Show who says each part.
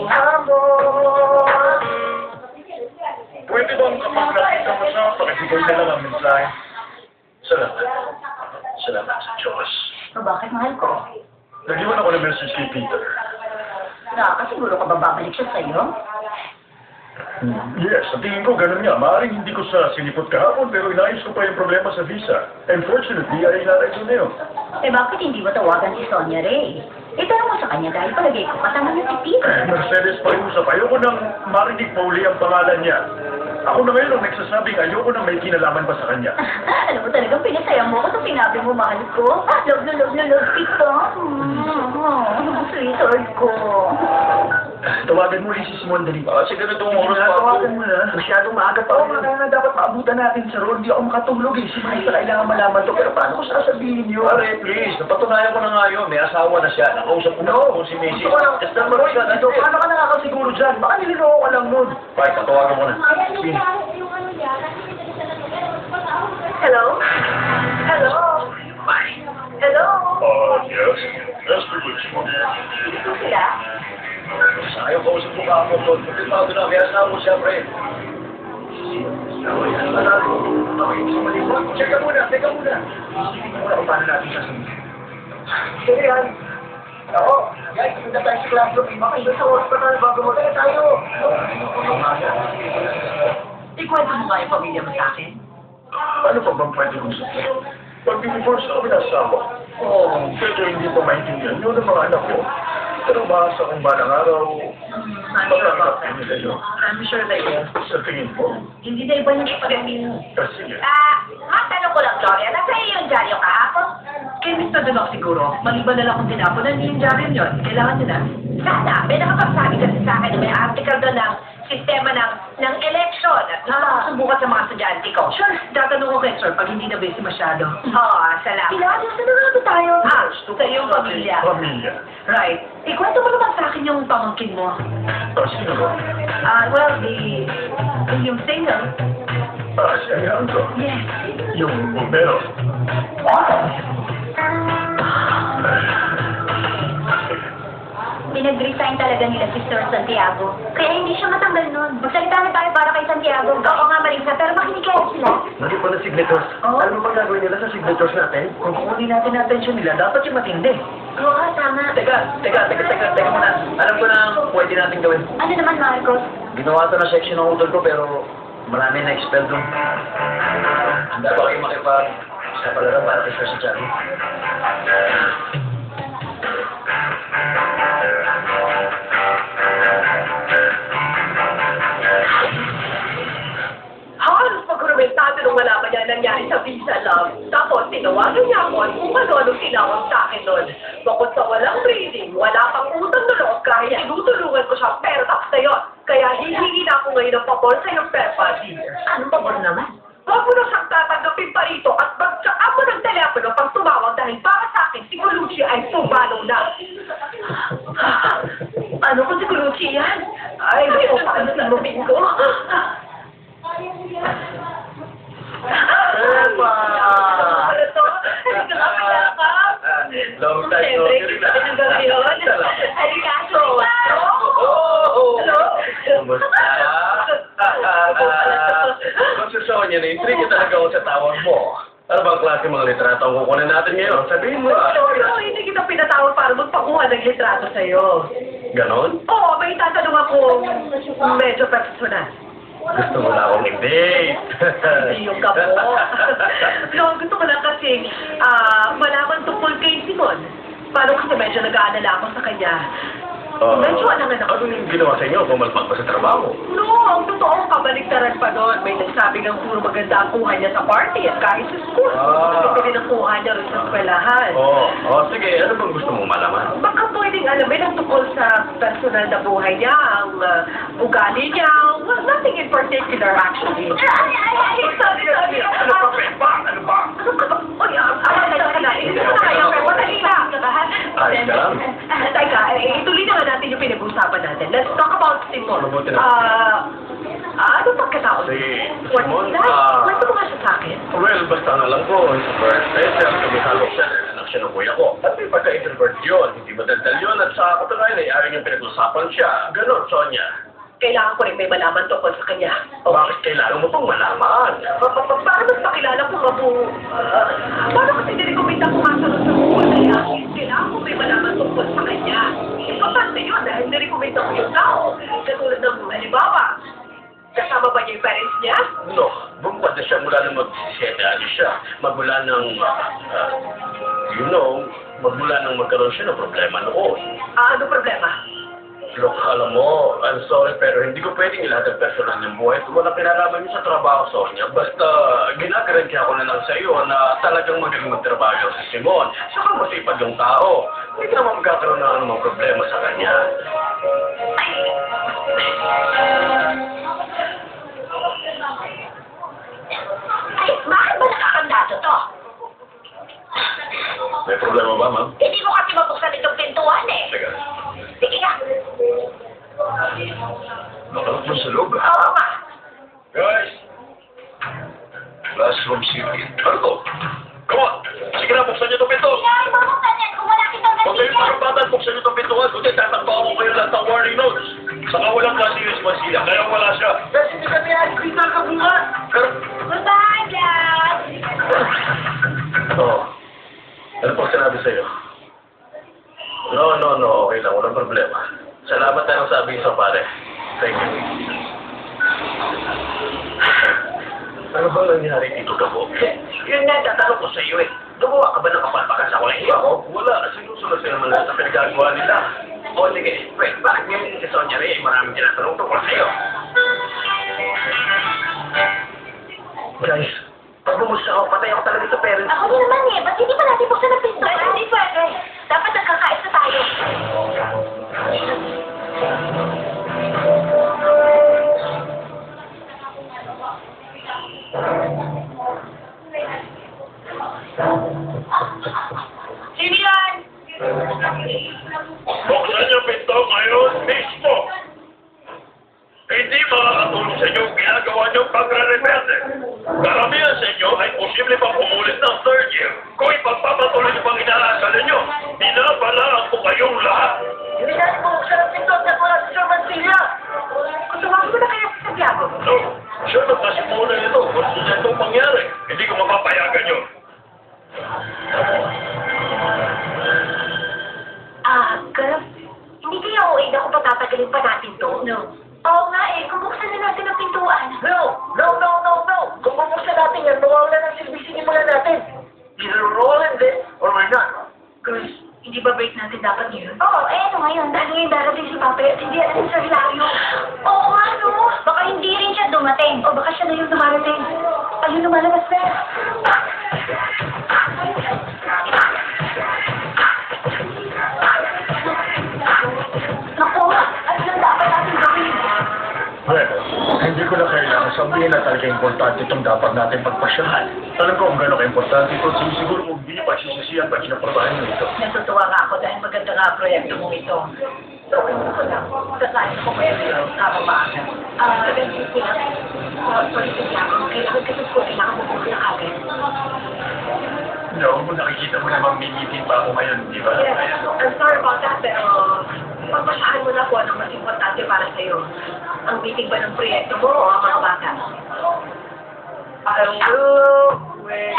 Speaker 1: amor.
Speaker 2: Pwede bang kapag nakita mo siya, pakibigay na lang ang mensahe? Salamat. Salamat sa Diyos.
Speaker 1: So, bakit mahal ko?
Speaker 2: Nag-iwan ako ng message kay Peter.
Speaker 1: Nakakasiguro ka ba babalik siya sa'yo?
Speaker 2: Yes, sa tingin ko ganun nga. Maaaring hindi ko siya sinipot kahapon pero inayos ko pa yung problema sa visa. Unfortunately, ay inaray ko na yun.
Speaker 1: Eh, bakit hindi mo tawagan si Sonia Ray? Itanong mo sa kanya dahil palagay ko kasama niya si Peter.
Speaker 2: Mercedes pa yung usap. Ayoko nang marinig pa uli ang pangalan niya. Ako na ngayon ang nagsasabing ayoko nang may kinalaman pa sa kanya.
Speaker 1: Alam mo talagang pinasaya mo ako sa sinabi mo, mahal ko. Love na love na love kita. Sweetheart ko.
Speaker 2: Tawagan mo rin si Simon dali.
Speaker 3: Kasi ganito ang oras pa ako.
Speaker 2: Tawagan mo na.
Speaker 3: Masyadong maaga pa.
Speaker 2: Oo, kaya nga dapat maabutan natin sa road. Hindi ako makatulog eh. Si Marisa kailangan malaman to. Pero paano ko sasabihin yun?
Speaker 3: Pare, please. Napatunayan ko na nga yun. May asawa na siya. Nakausap ko na ako si Macy.
Speaker 2: Ito ka lang.
Speaker 3: Just number one.
Speaker 2: Ito, paano ka nakakasiguro dyan? Baka nililoko ka lang nun.
Speaker 3: Bye, tatawagan ko na.
Speaker 1: Hello? Hello?
Speaker 3: Bye.
Speaker 1: Hello?
Speaker 2: Yes. Yes, privilege mo.
Speaker 1: Ito sila?
Speaker 3: Sayang kausap ko ka ako doon. Pagkatawag na, may asawa ko siya, pre.
Speaker 2: Teka muna, teka muna. Isipin mo na kung paano natin sasabihin. Sige yan. Oo, guys, punta tayo sa classroom. Makaiba sa hospital bago magkaya tayo.
Speaker 1: Ikwento mo nga yung pamilya mo sa akin?
Speaker 2: Ano pa bang pwede kong sabihin? Pag biniforce ako ng asawa, pero hindi pa maintindihan yun ang mga anak ko. Pero mahasa kung balang araw,
Speaker 1: I'm sure about that.
Speaker 2: nila yun.
Speaker 1: I'm sure they will.
Speaker 2: Sa tingin mo,
Speaker 1: Hindi na iba yung ipagandin mo.
Speaker 2: sige.
Speaker 1: Matanong ko lang, Gloria. Nasa iyo yung dyaryo kahapon?
Speaker 4: Kay Mr. Dunok siguro, maliban na lang kung tinapunan niyo yung dyaryo yun. Kailangan niyo na.
Speaker 1: Sana, may nakapagsabi kasi sa akin na may article doon ng sistema ng election at gusto ko subukan sa mga estudyante ko.
Speaker 4: Sure, tatanong ko kay sir pag hindi na busy masyado.
Speaker 1: Oo, salamat.
Speaker 4: Kailangan sa nalabi tayo.
Speaker 1: Sa iyong pamilya.
Speaker 2: Pamilya.
Speaker 4: Right. Ikwento mo naman sa akin yung pamangkin mo.
Speaker 2: Sino ba?
Speaker 4: Well, yung single.
Speaker 2: Siya yan ko.
Speaker 4: Yes.
Speaker 2: Yung bombero.
Speaker 1: Pinag-resign talaga nila si Sir Santiago. Kaya hindi siya matanggal nun. Magsalita na tayo para kay Santiago. Oo nga, Marisa, pero makinig kaya sila.
Speaker 3: Hindi pa na signatures. Alam mo bang gagawin nila sa signatures natin? Kung kukunin natin ang attention nila, dapat yung matindi.
Speaker 1: Oo, tama.
Speaker 3: Teka muna. Alam ko na ang pwede natin gawin.
Speaker 1: Ano naman, Marcos?
Speaker 3: Ginawa ito na section ng utol ko, pero marami na expel doon. Handa ba kayo makipag sa palaro para kay Sir si Charlie?
Speaker 4: Halos magkurumentado nung malaman niya nangyari sa visa love. Tapos, tinawagan niya ako at kung ano tinawag sa akin doon. Bukod sa walang breathing, wala pang utang na loob kahit tinutulungan ko siya, pero tapos na yun. Kaya hihingi na ako ngayon ng pabor sa iyong Peppa, dear.
Speaker 1: Anong pabor naman?
Speaker 4: Huwag mo na siyang tatanggapin pa rito at magtsaka mo ng telepono pang tumawag dahil para sa akin, si Colucci ay pumalo na. Ano kung si Colucci yan? Ay, naku, paano salumin ko?
Speaker 3: Peppa!
Speaker 4: Ano to? Hindi ka kapilakap.
Speaker 3: Long time no
Speaker 4: Siyempre,
Speaker 3: see
Speaker 4: kita
Speaker 3: na.
Speaker 4: ng gabi yun. Alikaso. Hello?
Speaker 3: Kumusta? Kung si Sonia, na-intrigue talaga ako sa tawag mo. Ano bang klase mga litrato ang kukunin natin ngayon? Sabihin mo ah.
Speaker 4: No, hindi kita pinatawag para magpakuha ng litrato sa'yo.
Speaker 3: Ganon?
Speaker 4: Oo, may tatanong ako medyo personal.
Speaker 3: Gusto mo na akong i-date.
Speaker 4: Hindi yung kapo. No, gusto ko lang kasi malaman tungkol kay Simon. Paano kasi medyo nag-aalala ako sa kanya. Medyo alangan ako.
Speaker 3: Ano yung ginawa sa inyo? Pumalpag ba sa trabaho?
Speaker 4: No, ang totoo, kabaligtaran pa doon. May nagsabi ng puro maganda ang kuha niya sa party at kahit sa school. Kasi din ang kuha niya rin sa eskwelahan.
Speaker 3: Sige. Ano bang gusto mong malaman?
Speaker 4: Baka pwedeng alamin ang tungkol sa personal na buhay niya, ang ugali niya. Well, nothing in particular, actually. Sorry.
Speaker 3: Ano ba, Peppa? Ano ba?
Speaker 4: Ano ka ba? Uy, awal ka na. Hindi mo na kayo, pero madali na.
Speaker 3: Ayos ka lang.
Speaker 4: Teka, ituloy naman natin yung pinag-uusapan natin. Let's talk about Simon.
Speaker 3: Mabuti na.
Speaker 4: Ano pagkatao?
Speaker 3: Si
Speaker 4: What
Speaker 3: Simon,
Speaker 4: is that? Kwento mo nga siya sa akin.
Speaker 3: well, basta ang alam ko, sa birthday, siya, tumitalo siya ng
Speaker 2: siya ng kuya ko. At may pagka-introvert yun. Hindi madaldal yun. At sa katunayan ay ayaw niyang pinag-usapan siya. Ganon, Sonia.
Speaker 4: Kailangan ko rin may malaman tungkol sa kanya.
Speaker 2: Bakit kailangan mo pong malaman?
Speaker 4: Para mas makilala ko paano kasi nirekomenda ko nga sa buwan kaya kailangan ko may malaman tungkol sa kanya. Importante yun dahil nirekomenda ko yung tao. Katulad ng halimbawa, kasama ba niya yung parents niya?
Speaker 2: No, bumukad na siya mula nang mag-17 anos siya. Magmula nang, magmula nang magkaroon siya ng problema noon.
Speaker 4: Ano problema?
Speaker 2: Look, alam mo, I'm sorry pero hindi ko pwedeng ilahat ang personal niyang buhay. Wala kinalaman niyo sa trabaho, Sonia. Basta, ginagarantiya ko na lang sa iyo na talagang magaling magtrabaho yung si Simon. Saka masipag yung tao. Hindi ka naman magkakaroon ng anumang problema sa kanya.
Speaker 1: Ay, bakit ba nakakandado to?
Speaker 2: May problema ba, ma'am?
Speaker 1: Hindi mo kasi mabuksan itong pintuan eh.
Speaker 2: Teka,
Speaker 1: Sige nga.
Speaker 2: nakalap mo sa loob.
Speaker 1: Oo nga.
Speaker 2: Guys! Classroom secret. Ano to? Come on! Sige na, buksan niyo itong pinto!
Speaker 1: Kailangan mo buksan yan kung wala kitang
Speaker 2: Huwag kayong magkabatan, buksan niyo itong pintuan. Kundi tatakpa ako kayo lahat ng warning notes. Saka walang klase yung si Masila. Kaya wala siya.
Speaker 3: Kasi hindi kami agree ka bukas.
Speaker 2: Pero,
Speaker 1: Goodbye, Dad!
Speaker 2: Oo. Ano po sinabi sa'yo? No. Okay lang. Walang problema. Salamat na lang sa abiso, pare. Thank you. Ano ba nangyari dito, Gabo?
Speaker 3: Yun nga, tatanong ko sa iyo eh. Gumawa ka ba ng kapalpakan sa kolehiyo?
Speaker 2: Ako? Wala. Sinusunod sila naman lahat sa pinagagawa nila.
Speaker 3: O sige, wait, bakit ngayon si Sonia Ray ay maraming tinatanong tungkol sa iyo? Guys, pag bumusta ako, patay ako talaga sa parents
Speaker 1: Ako
Speaker 3: ko.
Speaker 1: naman eh. Ba't hindi pa natin buksan ang pinto? Ay, hindi pwede. Dapat nagkakais na tayo. Sino yan?
Speaker 2: Buksan niyo pinto ngayon mismo. Hindi makakatulong sa inyo ang ginagawa niyong pagre-rebelde. Karamihan sa inyo ay posible pang umulit ng third year kung ipagpapatuloy niyo pang inaasal ninyo. Binabalaan ko kayong lahat.
Speaker 3: Hindi natin bubuksan ang pinto at wala si Sir Mansilla.
Speaker 1: Tumawag mo na kaya sa Santiago.
Speaker 2: No, siya nagkasimulan nito. Gusto niya itong mangyari. Hindi ko mapapayagan yun.
Speaker 1: Girl, hindi kaya okay na kung patatagalin pa natin to? No. Oo nga eh, kung buksan na natin ang pintuan.
Speaker 3: No! Kung bubuksan natin yan, mawawala ng silbi sinimulan natin. Either we're all in this or we're not.
Speaker 1: Girls, hindi ba break natin dapat ngayon? Oo, ano ngayon? Dahil ngayon darating si Papa at hindi alam sa Hilario. Oo nga, no? Baka hindi rin siya dumating. O baka siya na yung dumarating. Ayun, lumalabas na. Naku, ano lang dapat natin gawin?
Speaker 2: Well, hindi ko na kailangan sabihin na talaga importante itong dapat natin pagpasyahan. Alam ko kung gano'n ka-importante ito, siguro kung hindi niyo pagsisisihan pag sinaprobahan niyo ito.
Speaker 1: Natutuwa nga ako dahil maganda nga ang proyekto mong ito. So, ano ko lang, kakain ko kayo pero tama ba? Ganun ko lang. Sorry sa Santiago, kailangan kasi ko, kailangan mo pumunta agad.
Speaker 2: No, kung nakikita mo namang may meeting pa ako ngayon, di ba?
Speaker 4: Yes, I'm sorry about that, pero pagpasahan mo na po anong mas importante para sa'yo. Ang meeting ba ng proyekto mo o ang mga bata?
Speaker 3: I will wait.